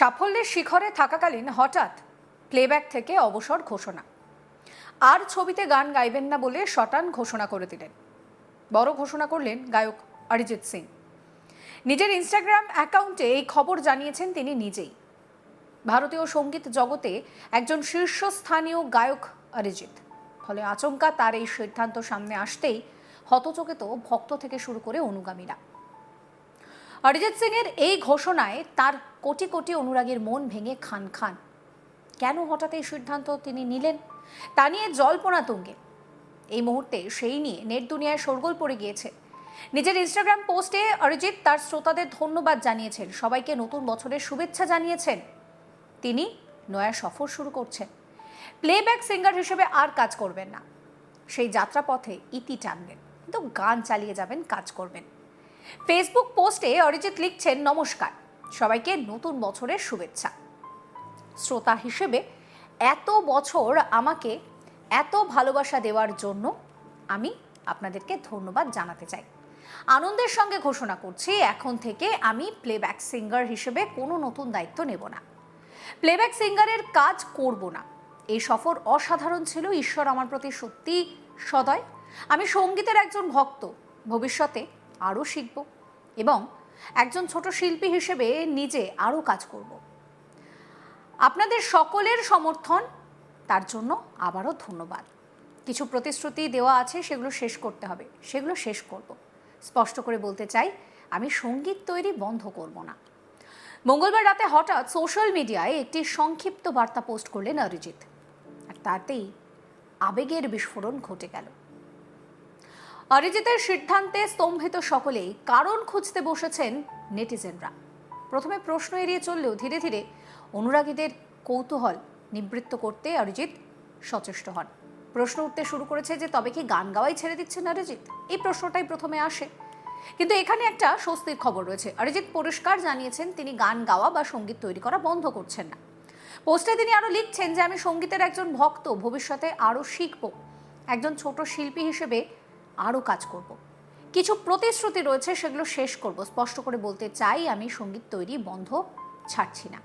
সাফল্যের শিখরে থাকাকালীন হঠাৎ প্লেব্যাক থেকে অবসর ঘোষণা। আর ছবিতে গান গাইবেন না বলে শটান ঘোষণা করে দিলেন। বড় ঘোষণা করলেন গায়ক অরিজিৎ সিং। নিজের ইনস্টাগ্রাম অ্যাকাউন্টে এই খবর জানিয়েছেন তিনি নিজেই। ভারতীয় সঙ্গীত জগতে একজন শীর্ষস্থানীয় গায়ক অরিজিৎ, ফলে আচমকা তার এই সিদ্ধান্ত সামনে আসতেই হতচকিত ভক্ত থেকে শুরু করে অনুগামীরা। অরিজিৎ সিং এর এই ঘোষণায় তার কোটি কোটি অনুরাগীর মন ভেঙে খান খান। কেন হঠাৎ এই সিদ্ধান্ত তিনি নিলেন তা নিয়ে জল্পনা তুঙ্গে। এই মুহূর্তে সেই নিয়ে নেট দুনিয়ায় শোরগোল পড়ে গিয়েছে। নিজের ইনস্টাগ্রাম পোস্টে অরিজিৎ তার শ্রোতাদের ধন্যবাদ জানিয়েছেন, সবাইকে নতুন বছরের শুভেচ্ছা জানিয়েছেন। তিনি নয়া সফর শুরু করছেন। প্লেব্যাক সিঙ্গার হিসেবে আর কাজ করবেন না, সেই যাত্রাপথে ইতি টানবেন, কিন্তু গান চালিয়ে যাবেন, কাজ করবেন। ফেসবুক পোস্টে অরিজিৎ লিখছেন, নমস্কার, সবাইকে নতুন বছরের শুভেচ্ছা। শ্রোতা হিসেবে এত বছর আমাকে এত ভালোবাসা দেওয়ার জন্য আমি আপনাদেরকে ধন্যবাদ জানাতে চাই। আনন্দের সঙ্গে ঘোষণা করছি, এখন থেকে আমি প্লেব্যাক সিঙ্গার হিসেবে কোনো নতুন দায়িত্ব নেব না, প্লেব্যাক সিঙ্গারের কাজ করব না। এই সফর অসাধারণ ছিল, ঈশ্বর আমার প্রতি সত্যি সদয়। আমি সঙ্গীতের একজন ভক্ত, ভবিষ্যতে আরও শিখব এবং একজন ছোট শিল্পী হিসেবে নিজে আরও কাজ করব। আপনাদের সকলের সমর্থন, তার জন্য আবারও ধন্যবাদ। কিছু প্রতিশ্রুতি দেওয়া আছে, সেগুলো শেষ করতে হবে, সেগুলো শেষ করব। স্পষ্ট করে বলতে চাই, আমি সঙ্গীত তৈরি বন্ধ করব না। মঙ্গলবার রাতে হঠাৎ সোশ্যাল মিডিয়ায় একটি সংক্ষিপ্ত বার্তা পোস্ট করলেন অরিজিৎ, আর তাতেই আবেগের বিস্ফোরণ ঘটে গেল। অরিজিতের সিদ্ধান্তে স্তম্ভিত সকলেই কারণ খুঁজতে বসেছেন নেটিজেনরা। প্রথমে প্রশ্ন এড়িয়ে চললেও ধীরে ধীরে অনুরাগীদের কৌতূহল নিবৃত্ত করতে অরিজিৎ সচেষ্ট হন। প্রশ্ন উঠতে শুরু করেছে যে তবে কি গান গাওয়াই ছেড়ে দিচ্ছেন অরিজিৎ? এই প্রশ্নটাই প্রথমে আসে, কিন্তু এখানে একটা স্বস্তির খবর রয়েছে। অরিজিৎ পরিষ্কার জানিয়েছেন তিনি গান গাওয়া বা সঙ্গীত তৈরি করা বন্ধ করছেন না। পোস্টে তিনি আরও লিখছেন যে আমি সঙ্গীতের একজন ভক্ত, ভবিষ্যতে আরও শিখব, একজন ছোট শিল্পী হিসেবে আরও কাজ করব। কিছু প্রতিশ্রুতি রয়েছে, সেগুলো শেষ করব। স্পষ্ট করে বলতে চাই, আমি সঙ্গীত তৈরি বন্ধ ছাড়ছি না।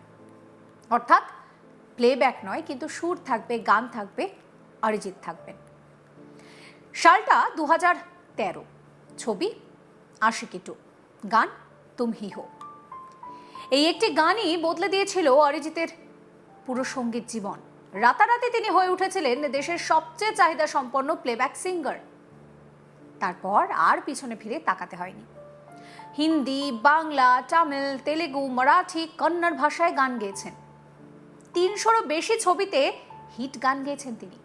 অর্থাৎ প্লেব্যাক নয়, কিন্তু সুর থাকবে, গান থাকবে, অরিজিৎ থাকবেন। সালটা 2013, ছবি আশিকি 2, গান তুম হি হো। এই একটি গানই বদলে দিয়েছিল অরিজিতের পুরো সঙ্গীত জীবন। রাতারাতি তিনি হয়ে উঠেছিলেন দেশের সবচেয়ে চাহিদা সম্পন্ন প্লেব্যাক সিঙ্গার। তারপর আর পিছনে ফিরে তাকাতে হয়নি। হিন্দি, বাংলা, তামিল, তেলেগু, মারাঠি, কন্নড় ভাষায় গান গেয়েছেন। 300-রও বেশি ছবিতে হিট গান গেয়েছেন তিনি।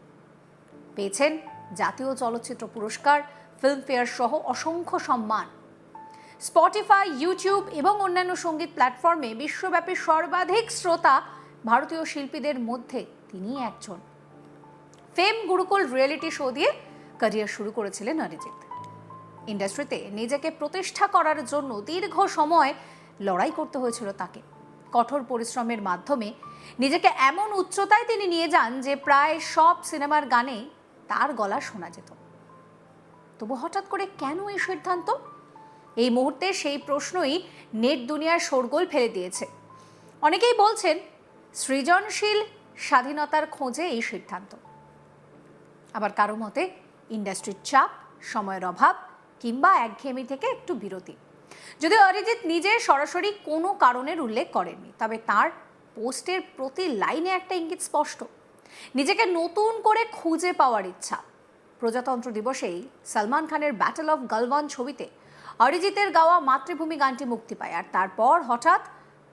পেয়েছেন জাতীয় চলচ্চিত্র পুরস্কার, ফিল্মফেয়ার সহ অসংখ্য সম্মান। স্পটিফাই, ইউটিউব এবং অন্যান্য সঙ্গীত প্ল্যাটফর্মে বিশ্বব্যাপী সর্বাধিক শ্রোতা ভারতীয় শিল্পীদের মধ্যে তিনি একজন। ফেম গুরুকুল রিয়েলিটি শো দিয়ে ক্যারিয়ার শুরু করেছিলেন অরিজিৎ। ইন্ডাস্ট্রিতে নিজেকে প্রতিষ্ঠা করার জন্য দীর্ঘ সময় লড়াই করতে হয়েছিল তাকে। কঠোর পরিশ্রমের মাধ্যমে নিজেকে এমন উচ্চতায় তিনি নিয়ে যান যে প্রায় সব সিনেমার গানে তার গলা শোনা যেত। তবু হঠাৎ করে কেন এই সিদ্ধান্ত? এই মুহূর্তে সেই প্রশ্নই নেট দুনিয়ার শোরগোল ফেলে দিয়েছে। অনেকেই বলছেন সৃজনশীল স্বাধীনতার খোঁজে এই সিদ্ধান্ত, আবার কারো মতে ইন্ডাস্ট্রির চাপ, সময়ের অভাব কিংবা একঘেয়েমি থেকে একটু বিরতি। যদি অরিজিৎ নিজে সরাসরি কোনো কারণের উল্লেখ করেননি, তবে তার পোস্টের প্রতি লাইনে একটা ইঙ্গিত স্পষ্ট, নিজেকে নতুন করে খুঁজে পাওয়ার ইচ্ছা। প্রজাতন্ত্র দিবসেই সলমান খানের ব্যাটল অফ গালওয়ান ছবিতে অরিজিতের গাওয়া মাতৃভূমি গানটি মুক্তি পায়, আর তারপর হঠাৎ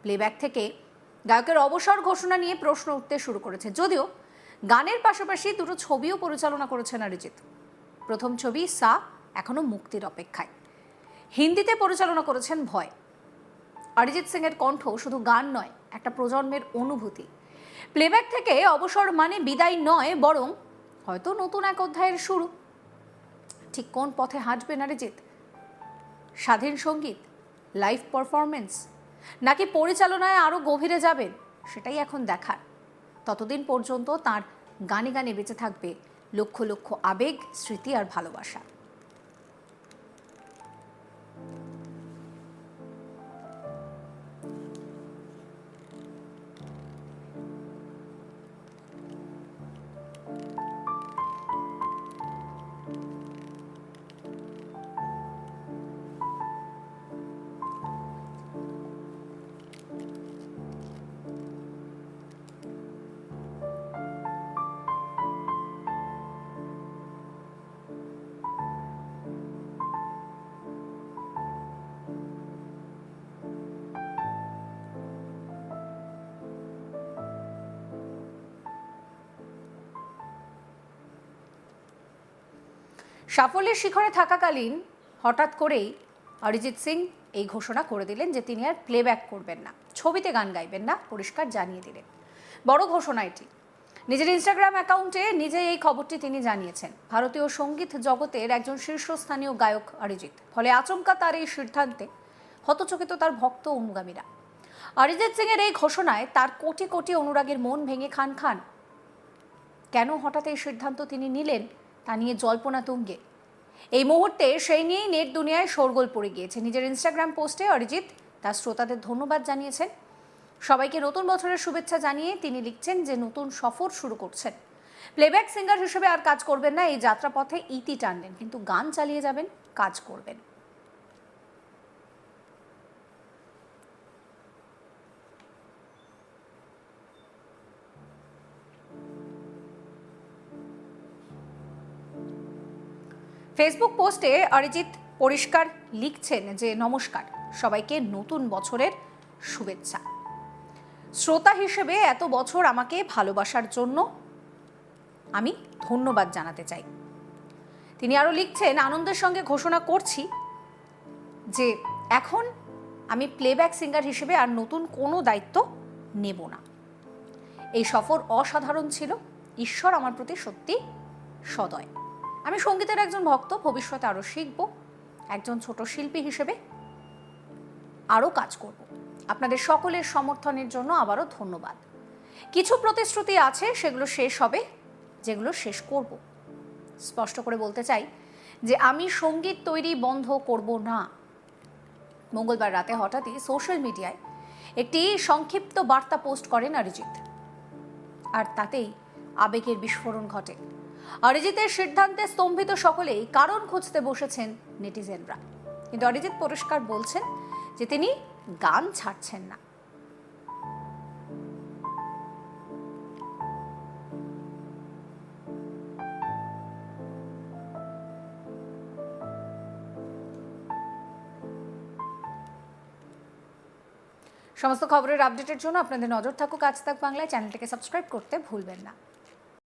প্লেব্যাক থেকে গায়কের অবসর ঘোষণা নিয়ে প্রশ্ন উঠতে শুরু করেছে। যদিও গানের পাশাপাশি দুটো ছবিও পরিচালনা করেছেন অরিজিৎ। প্রথম ছবি সা এখনো মুক্তির অপেক্ষায়, হিন্দিতে পরিচালনা করেছেন ভয়। অরিজিৎ সিং এর কণ্ঠ শুধু গান নয়, একটা প্রজন্মের অনুভূতি। প্লেব্যাক থেকে অবসর মানে বিদায় নয়, বরং হয়তো নতুন এক অধ্যায়ের শুরু। ঠিক কোন পথে হাঁটবেন অরিজিৎ? স্বাধীন সঙ্গীত, লাইভ পারফরমেন্স, নাকি পরিচালনায় আরও গভীরে যাবেন, সেটাই এখন দেখার। ততদিন পর্যন্ত তার গানে গানে বেঁচে থাকবে লক্ষ লক্ষ আবেগ, স্মৃতি আর ভালোবাসা। সাফল্যের শিখরে থাকাকালীন হঠাৎ করেই অরিজিৎ সিং এই ঘোষণা করে দিলেন যে তিনি আর প্লেব্যাক করবেন না, ছবিতে গান গাইবেন না, পরিষ্কার জানিয়ে দিলেন। বড় ঘোষণা এটি। নিজের ইনস্টাগ্রাম অ্যাকাউন্টে নিজে এই খবরটি তিনি জানিয়েছেন। ভারতীয় সঙ্গীত জগতের একজন শীর্ষস্থানীয় গায়ক অরিজিৎ, ফলে আচমকা তার এই সিদ্ধান্তে হতচকিত তার ভক্ত অনুগামীরা। অরিজিৎ সিং এর এই ঘোষণায় তার কোটি কোটি অনুরাগীর মন ভেঙে খান খান। কেন হঠাৎ এই সিদ্ধান্ত তিনি নিলেন তা নিয়ে জল্পনা তুঙ্গে। এই মুহূর্তে সেই নিয়েই নেট দুনিয়ায় শোরগোল পড়ে গিয়েছে। নিজের ইনস্টাগ্রাম পোস্টে অরিজিৎ তার শ্রোতাদের ধন্যবাদ জানিয়েছেন। সবাইকে নতুন বছরের শুভেচ্ছা জানিয়ে তিনি লিখছেন যে নতুন সফর শুরু করছেন। প্লেব্যাক সিঙ্গার হিসেবে আর কাজ করবেন না, এই যাত্রাপথে ইতি টানলেন, কিন্তু গান চালিয়ে যাবেন, কাজ করবেন। ফেসবুক পোস্টে অরিজিৎ পরিষ্কার লিখছেন যে নমস্কার, সবাইকে নতুন বছরের শুভেচ্ছা। শ্রোতা হিসেবে এত বছর আমাকে ভালোবাসার জন্য আমি ধন্যবাদ জানাতে চাই। তিনি আরও লিখছেন, আনন্দের সঙ্গে ঘোষণা করছি যে এখন আমি প্লেব্যাক সিঙ্গার হিসেবে আর নতুন কোনো দায়িত্ব নেব না। এই সফর অসাধারণ ছিল, ঈশ্বর আমার প্রতি সত্যি সদয়। আমি সঙ্গীতের একজন ভক্ত, ভবিষ্যতে আরও শিখব, একজন ছোট শিল্পী হিসেবে আরও কাজ করব। আপনাদের সকলের সমর্থনের জন্য আবারও ধন্যবাদ। কিছু প্রতিশ্রুতি আছে, সেগুলো শেষ হবে, যেগুলো শেষ করব। স্পষ্ট করে বলতে চাই যে আমি সঙ্গীত তৈরি বন্ধ করব না। মঙ্গলবার রাতে হঠাৎই সোশ্যাল মিডিয়ায় একটি সংক্ষিপ্ত বার্তা পোস্ট করেন অরিজিৎ, আর তাতেই আবেগের বিস্ফোরণ ঘটে। অরিজিতের সিদ্ধান্তে স্তম্ভিত সকলেই কারণ খুঁজতে বসেছেন নেটিজেনরা, কিন্তু অরিজিৎ পরিষ্কার বলছেন যে তিনি গান ছাড়ছেন না। সমস্ত খবরের আপডেটের জন্য আপনাদের নজর থাকুক আজ তাক বাংলায়। চ্যানেলটিকে সাবস্ক্রাইব করতে ভুলবেন না।